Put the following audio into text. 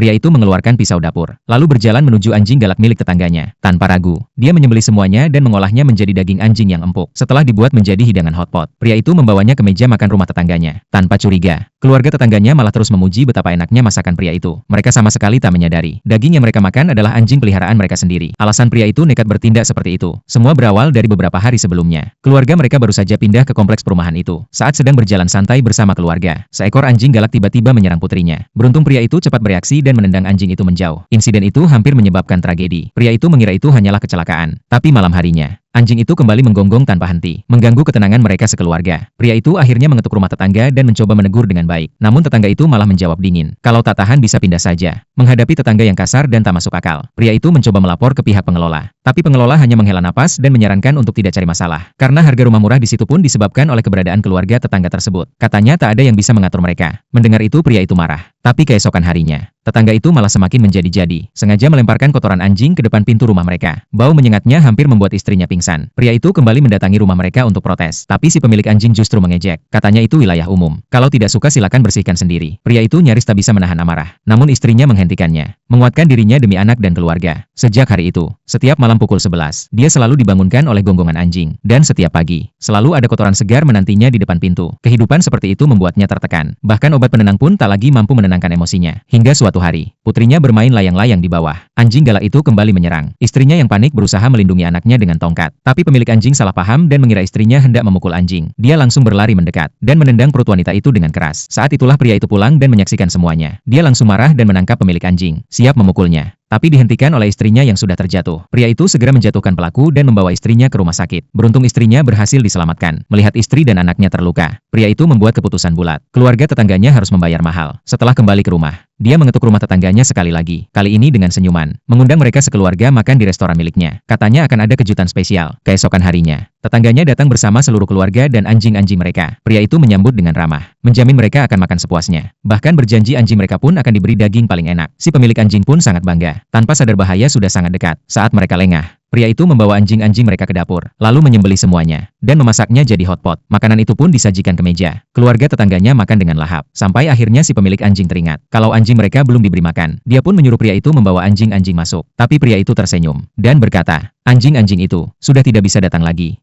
Pria itu mengeluarkan pisau dapur, lalu berjalan menuju anjing galak milik tetangganya. Tanpa ragu, dia menyembelih semuanya dan mengolahnya menjadi daging anjing yang empuk. Setelah dibuat menjadi hidangan hotpot, pria itu membawanya ke meja makan rumah tetangganya. Tanpa curiga, keluarga tetangganya malah terus memuji betapa enaknya masakan pria itu. Mereka sama sekali tak menyadari, daging yang mereka makan adalah anjing peliharaan mereka sendiri. Alasan pria itu nekat bertindak seperti itu, semua berawal dari beberapa hari sebelumnya. Keluarga mereka baru saja pindah ke kompleks perumahan itu. Saat sedang berjalan santai bersama keluarga, seekor anjing galak tiba-tiba menyerang putrinya. Beruntung pria itu cepat bereaksi dan menendang anjing itu menjauh. Insiden itu hampir menyebabkan tragedi. Pria itu mengira itu hanyalah kecelakaan. Tapi malam harinya, anjing itu kembali menggonggong tanpa henti, mengganggu ketenangan mereka sekeluarga. Pria itu akhirnya mengetuk rumah tetangga dan mencoba menegur dengan baik. Namun tetangga itu malah menjawab dingin, "Kalau tak tahan bisa pindah saja." Menghadapi tetangga yang kasar dan tak masuk akal, pria itu mencoba melapor ke pihak pengelola. Tapi pengelola hanya menghela napas dan menyarankan untuk tidak cari masalah. Karena harga rumah murah di situ pun disebabkan oleh keberadaan keluarga tetangga tersebut. Katanya tak ada yang bisa mengatur mereka. Mendengar itu pria itu marah. Tapi keesokan harinya, tetangga itu malah semakin menjadi-jadi, sengaja melemparkan kotoran anjing ke depan pintu rumah mereka. Bau menyengatnya hampir membuat istrinya pingsan. Pria itu kembali mendatangi rumah mereka untuk protes. Tapi si pemilik anjing justru mengejek. Katanya itu wilayah umum. Kalau tidak suka silakan bersihkan sendiri. Pria itu nyaris tak bisa menahan amarah. Namun istrinya menghentikannya, menguatkan dirinya demi anak dan keluarga. Sejak hari itu, setiap malam pukul 11, dia selalu dibangunkan oleh gonggongan anjing. Dan setiap pagi, selalu ada kotoran segar menantinya di depan pintu. Kehidupan seperti itu membuatnya tertekan. Bahkan obat penenang pun tak lagi mampu menenangkan emosinya. Hingga suatu hari, putrinya bermain layang-layang di bawah. Anjing galak itu kembali menyerang. Istrinya yang panik berusaha melindungi anaknya dengan tongkat. Tapi pemilik anjing salah paham dan mengira istrinya hendak memukul anjing. Dia langsung berlari mendekat dan menendang perut wanita itu dengan keras. Saat itulah pria itu pulang dan menyaksikan semuanya. Dia langsung marah dan menangkap pemilik anjing, siap memukulnya. Tapi dihentikan oleh istrinya yang sudah terjatuh. Pria itu segera menjatuhkan pelaku dan membawa istrinya ke rumah sakit. Beruntung istrinya berhasil diselamatkan. Melihat istri dan anaknya terluka, pria itu membuat keputusan bulat. Keluarga tetangganya harus membayar mahal. Setelah kembali ke rumah, dia mengetuk rumah tetangganya sekali lagi. Kali ini dengan senyuman, mengundang mereka sekeluarga makan di restoran miliknya. Katanya akan ada kejutan spesial. Keesokan harinya, tetangganya datang bersama seluruh keluarga dan anjing-anjing mereka. Pria itu menyambut dengan ramah, menjamin mereka akan makan sepuasnya. Bahkan berjanji anjing mereka pun akan diberi daging paling enak. Si pemilik anjing pun sangat bangga. Tanpa sadar bahaya sudah sangat dekat. Saat mereka lengah, pria itu membawa anjing-anjing mereka ke dapur, lalu menyembelih semuanya, dan memasaknya jadi hotpot. Makanan itu pun disajikan ke meja. Keluarga tetangganya makan dengan lahap, sampai akhirnya si pemilik anjing teringat kalau anjing mereka belum diberi makan. Dia pun menyuruh pria itu membawa anjing-anjing masuk. Tapi pria itu tersenyum, dan berkata, anjing-anjing itu sudah tidak bisa datang lagi.